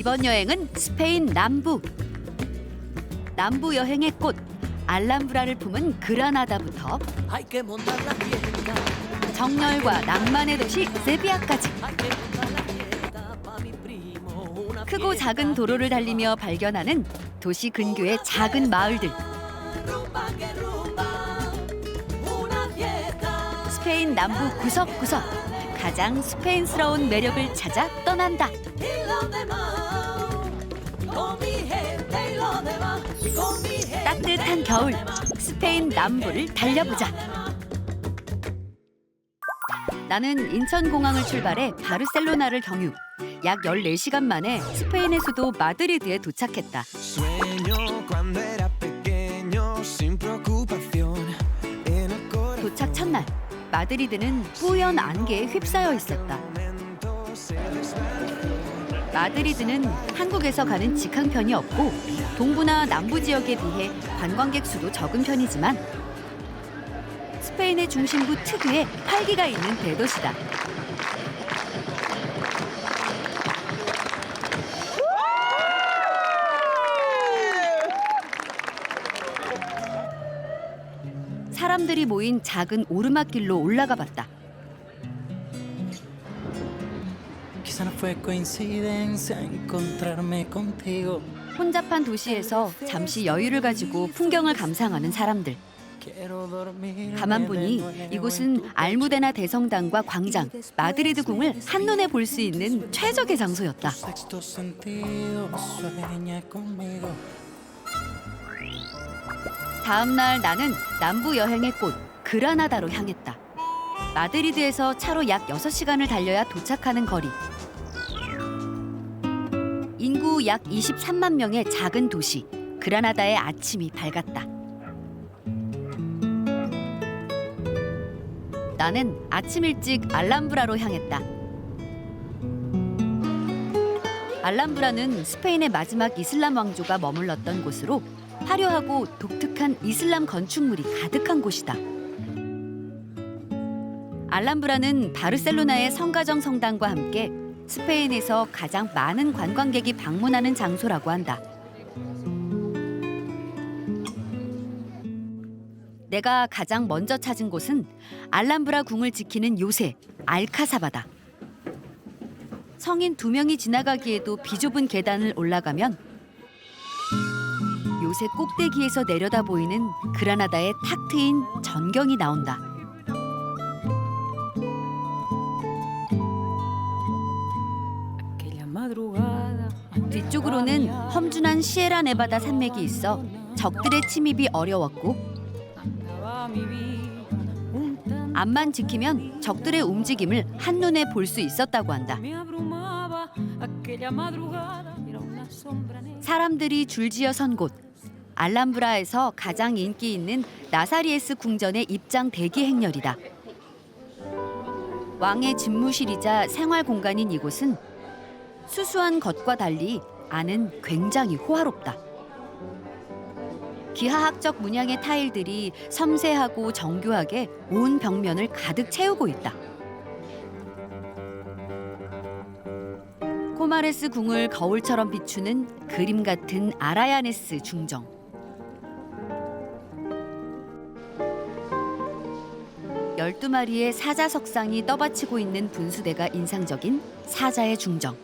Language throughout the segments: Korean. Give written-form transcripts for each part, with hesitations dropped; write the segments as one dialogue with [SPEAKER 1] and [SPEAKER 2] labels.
[SPEAKER 1] 이번 여행은 스페인 남부. 남부 여행의 꽃 알람브라를 품은 그라나다부터 정열과 낭만의 도시 세비야까지 크고 작은 도로를 달리며 발견하는 도시 근교의 작은 마을들. 스페인 남부 구석구석 가장 스페인스러운 매력을 찾아 떠난다. 따뜻한 겨울, 스페인 남부를 달려보자. 나는 인천공항을 출발해 바르셀로나를 경유. 약 14시간 만에 스페인의 수도 마드리드에 도착했다. 도착 첫날, 마드리드는 뿌연 안개에 휩싸여 있었다. 마드리드는 한국에서 가는 직항편이 없고 동부나 남부 지역에 비해 관광객 수도 적은 편이지만 스페인의 중심부 특유의 활기가 있는 대도시다. 사람들이 모인 작은 오르막길로 올라가 봤다. 혼잡한 도시에서 잠시 여유를 가지고 풍경을 감상하는 사람들. 가만 보니 이곳은 알무데나 대성당과 광장, 마드리드 궁을 한눈에 볼 수 있는 최적의 장소였다. 다음 날 나는 남부 여행의 꽃 그라나다로 향했다. 마드리드에서 차로 약 6시간을 달려야 도착하는 거리. 인구 약 23만 명의 작은 도시 그라나다의 아침이 밝았다. 나는 아침 일찍 알람브라로 향했다. 알람브라는 스페인의 마지막 이슬람 왕조가 머물렀던 곳으로 화려하고 독특한 이슬람 건축물이 가득한 곳이다. 알람브라는 바르셀로나의 성가정 성당과 함께 스페인에서 가장 많은 관광객이 방문하는 장소라고 한다. 내가 가장 먼저 찾은 곳은 알람브라 궁을 지키는 요새 알카사바다. 성인 2명이 지나가기에도 비좁은 계단을 올라가면 요새 꼭대기에서 내려다 보이는 그라나다의 탁 트인 전경이 나온다. 뒤쪽으로는 험준한 시에라 네바다 산맥이 있어 적들의 침입이 어려웠고 앞만 지키면 적들의 움직임을 한눈에 볼 수 있었다고 한다. 사람들이 줄지어 선 곳, 알람브라에서 가장 인기 있는 나사리에스 궁전의 입장 대기 행렬이다. 왕의 집무실이자 생활 공간인 이곳은 수수한 것과 달리 안은 굉장히 호화롭다. 기하학적 문양의 타일들이 섬세하고 정교하게 온 벽면을 가득 채우고 있다. 코마레스 궁을 거울처럼 비추는 그림 같은 아라야네스 중정. 열두 마리의 사자 석상이 떠받치고 있는 분수대가 인상적인 사자의 중정.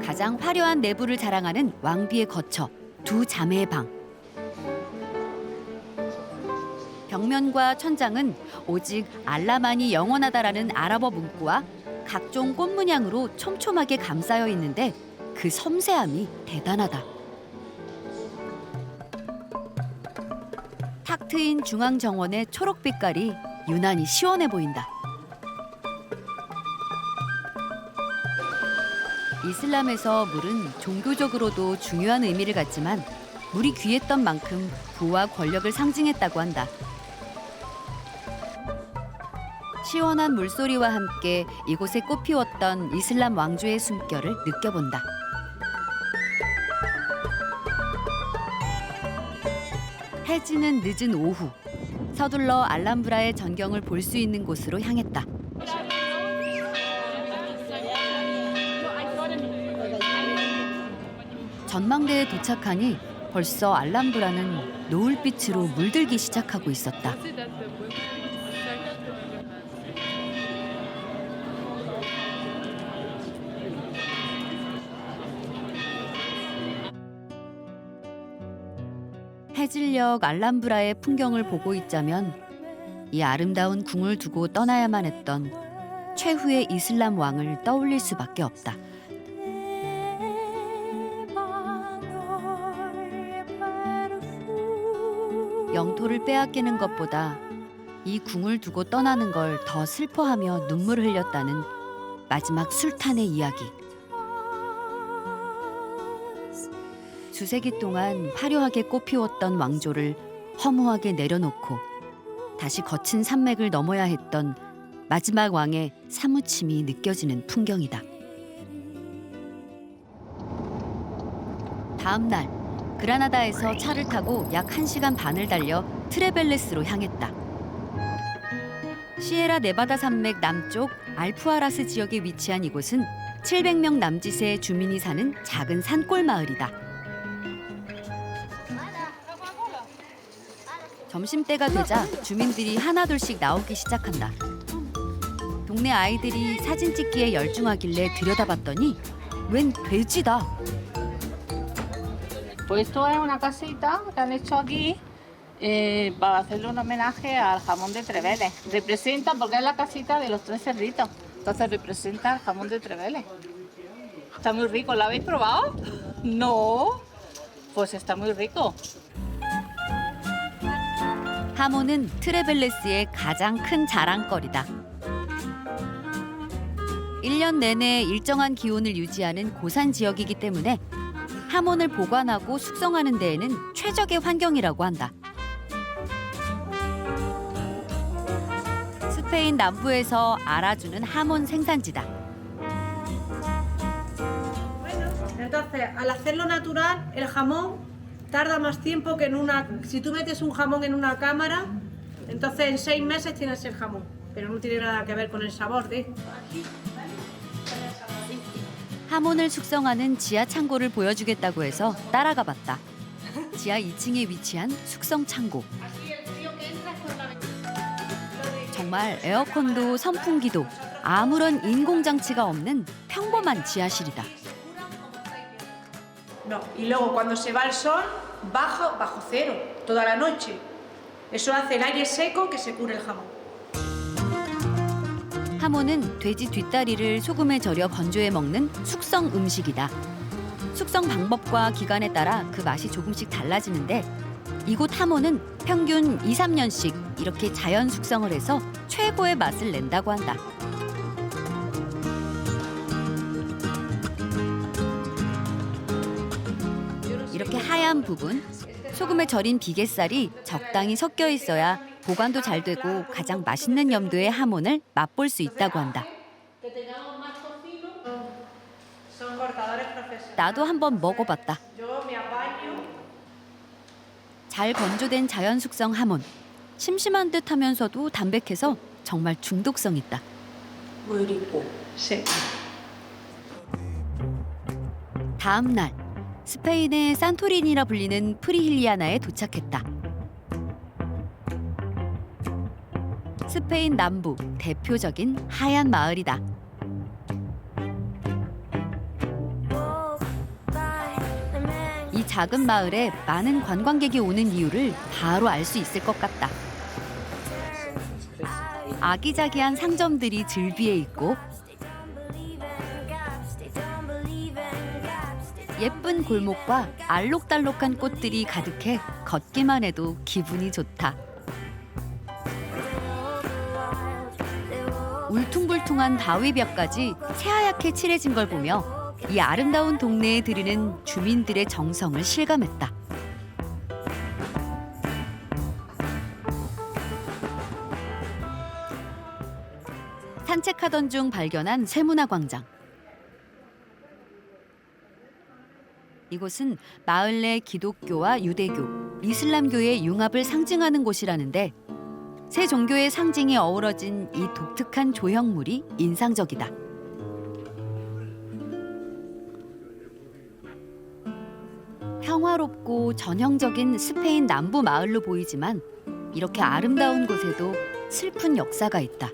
[SPEAKER 1] 가장 화려한 내부를 자랑하는 왕비의 거처, 2 자매의 방. 벽면과 천장은 오직 알라만이 영원하다라는 아랍어 문구와 각종 꽃 문양으로 촘촘하게 감싸여 있는데 그 섬세함이 대단하다. 탁 트인 중앙 정원의 초록빛깔이 유난히 시원해 보인다. 이슬람에서 물은 종교적으로도 중요한 의미를 갖지만 물이 귀했던 만큼 부와 권력을 상징했다고 한다. 시원한 물소리와 함께 이곳에 꽃피웠던 이슬람 왕조의 숨결을 느껴본다. 해지는 늦은 오후, 서둘러 알람브라의 전경을 볼 수 있는 곳으로 향했다. 전망대에 도착하니 벌써 알람브라는 노을빛으로 물들기 시작하고 있었다. 해질녘 알람브라의 풍경을 보고 있자면 이 아름다운 궁을 두고 떠나야만 했던 최후의 이슬람 왕을 떠올릴 수밖에 없다. 영토를 빼앗기는 것보다 이 궁을 두고 떠나는 걸 더 슬퍼하며 눈물을 흘렸다는 마지막 술탄의 이야기. 수세기 동안 화려하게 꽃피웠던 왕조를 허무하게 내려놓고 다시 거친 산맥을 넘어야 했던 마지막 왕의 사무침이 느껴지는 풍경이다. 다음 날 그라나다에서 차를 타고 약 1시간 반을 달려 트레벨레스로 향했다. 시에라 네바다 산맥 남쪽 알푸아라스 지역에 위치한 이곳은 700명 남짓의 주민이 사는 작은 산골 마을이다. 점심때가 되자 주민들이 하나둘씩 나오기 시작한다. 동네 아이들이 사진 찍기에 열중하길래 들여다봤더니 웬 돼지다.
[SPEAKER 2] Pues esto es una casita que han hecho aquí para hacerle un homenaje al jamón de Treveles. Representa, porque es la casita de los 3 cerditos, entonces representa el jamón de Treveles. Está muy rico, ¿lo habéis probado? No, pues está muy rico.
[SPEAKER 1] 하모는 트레벨레스의 가장 큰 자랑거리다. 1년 내내 일정한 기온을 유지하는 고산 지역이기 때문에 하몬을 보관하고 숙성하는 데에는 최적의 환경이라고 한다. 스페인 남부에서 알아주는 하몬 생산지다.
[SPEAKER 3] Entonces, al hacerlo natural, el jamón tarda más tiempo que en una... Si tú metes un jamón en una cámara, entonces en 6 meses tienes el jamón. Pero no tiene nada que ver con el sabor de...
[SPEAKER 1] 하몬을 숙성하는 지하 창고를 보여주겠다고 해서 따라가 봤다. 지하 2층에 위치한 숙성 창고. 정말 에어컨도 선풍기도 아무런 인공장치가 없는 평범한 지하실이다.
[SPEAKER 3] No, y luego cuando se va el sol, bajo cero, toda la noche. Eso hace el aire seco que se cure el jamón.
[SPEAKER 1] 하모는 돼지 뒷다리를 소금에 절여 건조해 먹는 숙성 음식이다. 숙성 방법과 기간에 따라 그 맛이 조금씩 달라지는데 이곳 하모는 평균 2, 3년씩 이렇게 자연 숙성을 해서 최고의 맛을 낸다고 한다. 이렇게 하얀 부분, 소금에 절인 비계살이 적당히 섞여 있어야 보관도 잘 되고 가장 맛있는 염도의 하몬을 맛볼 수 있다고 한다. 나도 한번 먹어봤다. 잘 건조된 자연 숙성 하몬. 심심한 듯 하면서도 담백해서 정말 중독성 있다. 다음 날 스페인의 산토리니라 불리는 프리힐리아나에 도착했다. 스페인 남부 대표적인 하얀 마을이다. 이 작은 마을에 많은 관광객이 오는 이유를 바로 알 수 있을 것 같다. 아기자기한 상점들이 즐비해 있고 예쁜 골목과 알록달록한 꽃들이 가득해 걷기만 해도 기분이 좋다. 울퉁불퉁한 바위벽까지 새하얗게 칠해진 걸 보며 이 아름다운 동네에 들이는 주민들의 정성을 실감했다. 산책하던 중 발견한 세문화광장. 이곳은 마을 내 기독교와 유대교, 이슬람교의 융합을 상징하는 곳이라는데 세 종교의 상징이 어우러진 이 독특한 조형물이 인상적이다. 평화롭고 전형적인 스페인 남부 마을로 보이지만 이렇게 아름다운 곳에도 슬픈 역사가 있다.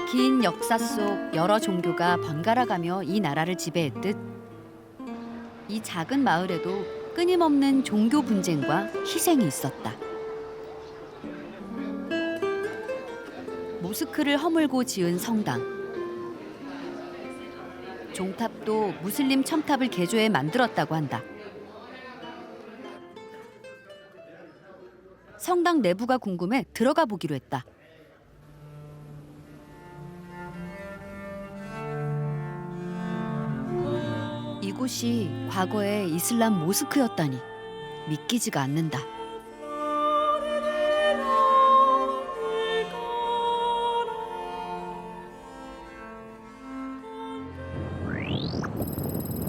[SPEAKER 1] 긴 역사 속 여러 종교가 번갈아가며 이 나라를 지배했듯 이 작은 마을에도 끊임없는 종교 분쟁과 희생이 있었다. 모스크를 허물고 지은 성당. 종탑도 무슬림 첨탑을 개조해 만들었다고 한다. 성당 내부가 궁금해 들어가 보기로 했다. 이곳이 과거의 이슬람 모스크였다니 믿기지가 않는다.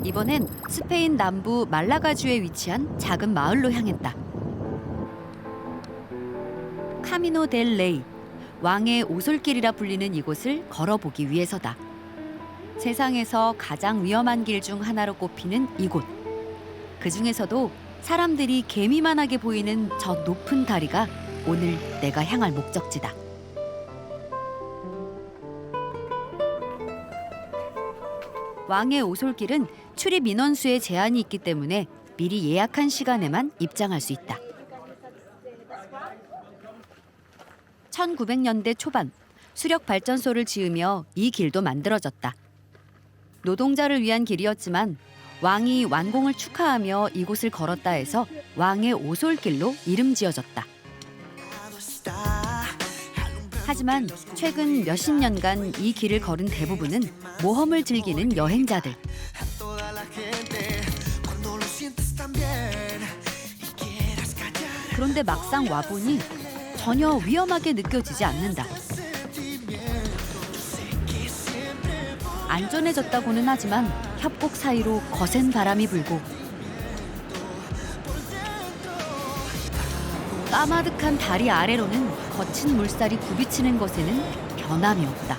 [SPEAKER 1] 이번엔 스페인 남부 말라가주에 위치한 작은 마을로 향했다. 카미노 델 레이, 왕의 오솔길이라 불리는 이곳을 걸어보기 위해서다. 세상에서 가장 위험한 길 중 하나로 꼽히는 이곳. 그 중에서도 사람들이 개미만하게 보이는 저 높은 다리가 오늘 내가 향할 목적지다. 왕의 오솔길은 출입 인원수에 제한이 있기 때문에 미리 예약한 시간에만 입장할 수 있다. 1900년대 초반 수력 발전소를 지으며 이 길도 만들어졌다. 노동자를 위한 길이었지만 왕이 완공을 축하하며 이곳을 걸었다 해서 왕의 오솔길로 이름 지어졌다. 하지만 최근 몇십 년간 이 길을 걸은 대부분은 모험을 즐기는 여행자들. 그런데 막상 와보니 전혀 위험하게 느껴지지 않는다. 안전해졌다고는 하지만 협곡 사이로 거센 바람이 불고 까마득한 다리 아래로는 거친 물살이 굽이치는 것에는 변함이 없다.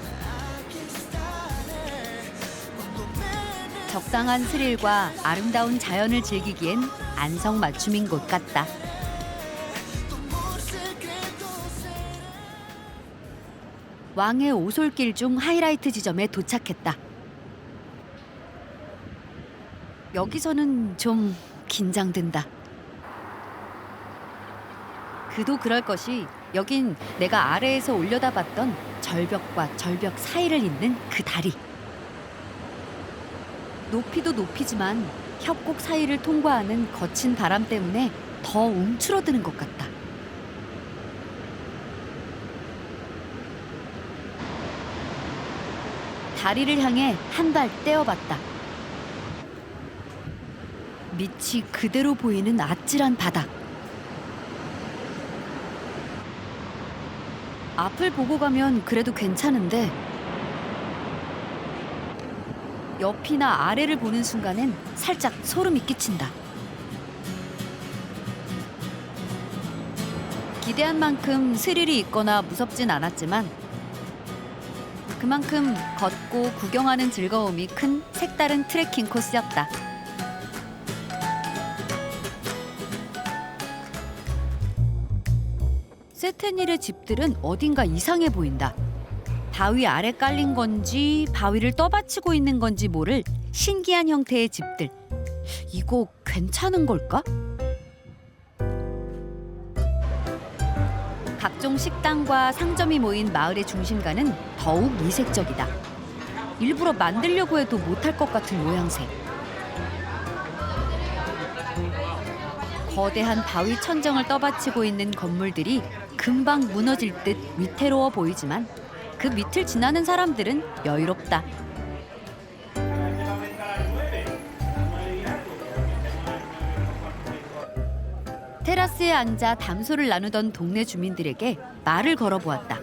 [SPEAKER 1] 적당한 스릴과 아름다운 자연을 즐기기엔 안성맞춤인 곳 같다. 왕의 오솔길 중 하이라이트 지점에 도착했다. 여기서는 좀 긴장된다. 그도 그럴 것이 여긴 내가 아래에서 올려다봤던 절벽과 절벽 사이를 잇는 그 다리. 높이도 높이지만 협곡 사이를 통과하는 거친 바람 때문에 더 움츠러드는 것 같다. 다리를 향해 한 발 떼어봤다. 밑이 그대로 보이는 아찔한 바닥. 앞을 보고 가면 그래도 괜찮은데 옆이나 아래를 보는 순간엔 살짝 소름이 끼친다. 기대한 만큼 스릴이 있거나 무섭진 않았지만 그만큼 걷고 구경하는 즐거움이 큰 색다른 트레킹 코스였다. 세테닐의 집들은 어딘가 이상해 보인다. 바위 아래 깔린 건지 바위를 떠받치고 있는 건지 모를 신기한 형태의 집들. 이거 괜찮은 걸까? 각종 식당과 상점이 모인 마을의 중심가는 더욱 이색적이다. 일부러 만들려고 해도 못할 것 같은 모양새. 거대한 바위 천정을 떠받치고 있는 건물들이 금방 무너질 듯 위태로워 보이지만 그 밑을 지나는 사람들은 여유롭다. 테라스에 앉아 담소를 나누던 동네 주민들에게 말을 걸어보았다.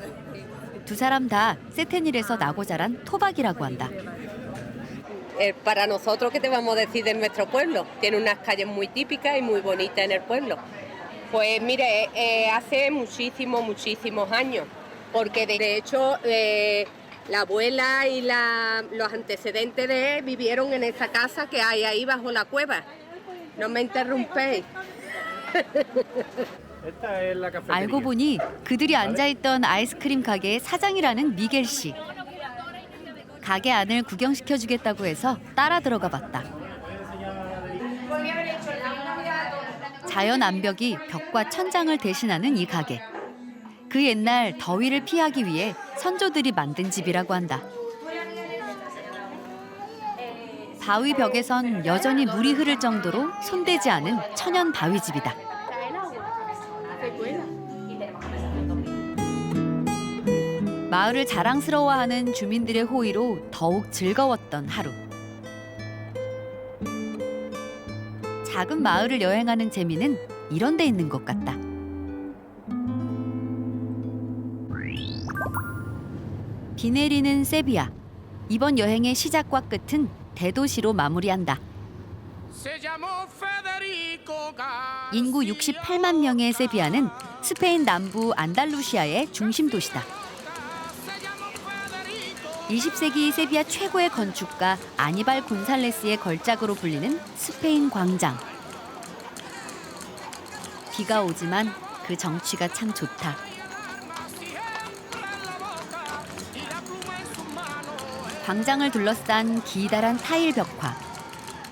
[SPEAKER 1] 두 사람 다 세테닐에서 나고 자란 토박이라고 한다.
[SPEAKER 4] Para nosotros, ¿qué te vamos a decir de nuestro pueblo? Tiene unas calles muy típicas y muy bonitas en el pueblo. Pues mire, hace muchísimos años, porque de hecho La abuela y los antecedentes de él vivieron en esa casa que hay ahí bajo la cueva. No me interrumpéis.
[SPEAKER 5] Esta es la cafetería.
[SPEAKER 1] 알고 보니 그들이 앉아있던 아이스크림 가게의 사장이라는 미겔 씨. 가게 안을 구경시켜주겠다고 해서 따라 들어가 봤다. 자연 암벽이 벽과 천장을 대신하는 이 가게. 그 옛날 더위를 피하기 위해 선조들이 만든 집이라고 한다. 바위 벽에선 여전히 물이 흐를 정도로 손대지 않은 천연 바위집이다. 마을을 자랑스러워하는 주민들의 호의로 더욱 즐거웠던 하루. 작은 마을을 여행하는 재미는 이런 데 있는 것 같다. 비 내리는 세비야. 이번 여행의 시작과 끝은 대도시로 마무리한다. 인구 68만 명의 세비야는 스페인 남부 안달루시아의 중심 도시다. 20세기 세비야 최고의 건축가 아니발 곤살레스의 걸작으로 불리는 스페인 광장. 비가 오지만 그 정취가 참 좋다. 광장을 둘러싼 기다란 타일 벽화.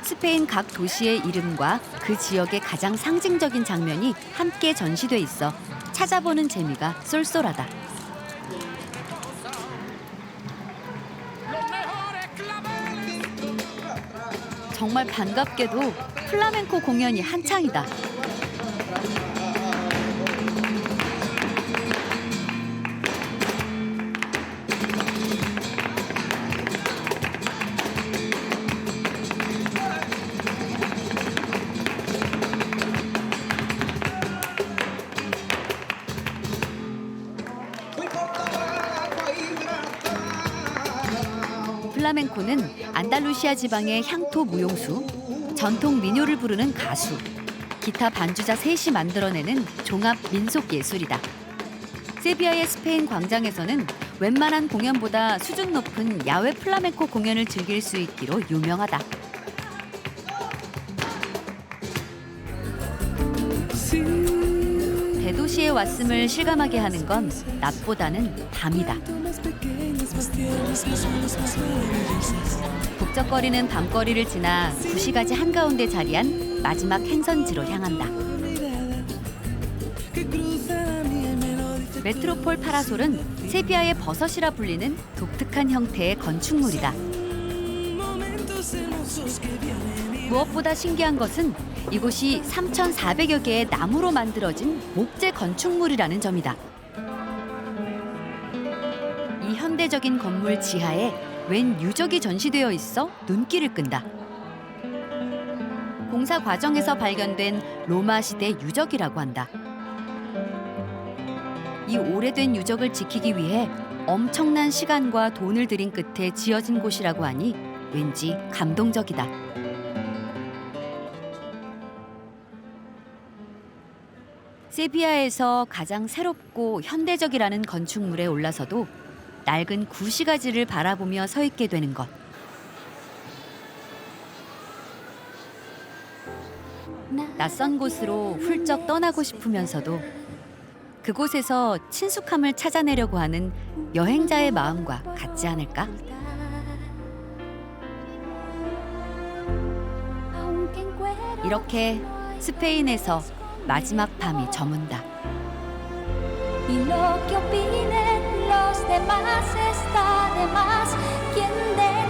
[SPEAKER 1] 스페인 각 도시의 이름과 그 지역의 가장 상징적인 장면이 함께 전시돼 있어 찾아보는 재미가 쏠쏠하다. 정말 반갑게도 플라멩코 공연이 한창이다. 플라멩코는 안달루시아 지방의 향토 무용수, 전통 민요를 부르는 가수, 기타 반주자 셋이 만들어내는 종합 민속 예술이다. 세비야의 스페인 광장에서는 웬만한 공연보다 수준 높은 야외 플라멩코 공연을 즐길 수 있기로 유명하다. 대도시에 왔음을 실감하게 하는 건 낮보다는 밤이다. 북적거리는 밤거리를 지나 구시가지 한가운데 자리한 마지막 행선지로 향한다. 메트로폴 파라솔은 세비야의 버섯이라 불리는 독특한 형태의 건축물이다. 무엇보다 신기한 것은 이곳이 3,400여 개의 나무로 만들어진 목재 건축물이라는 점이다. 이 현대적인 건물 지하에 웬 유적이 전시되어 있어 눈길을 끈다. 공사 과정에서 발견된 로마 시대 유적이라고 한다. 이 오래된 유적을 지키기 위해 엄청난 시간과 돈을 들인 끝에 지어진 곳이라고 하니 왠지 감동적이다. 세비야에서 가장 새롭고 현대적이라는 건축물에 올라서도 낡은 구시가지를 바라보며 서 있게 되는 것. 낯선 곳으로 훌쩍 떠나고 싶으면서도 그곳에서 친숙함을 찾아내려고 하는 여행자의 마음과 같지 않을까? 이렇게 스페인에서 마지막 밤이 저문다.
[SPEAKER 6] Y lo que opinen los demás está de más. ¿Quién de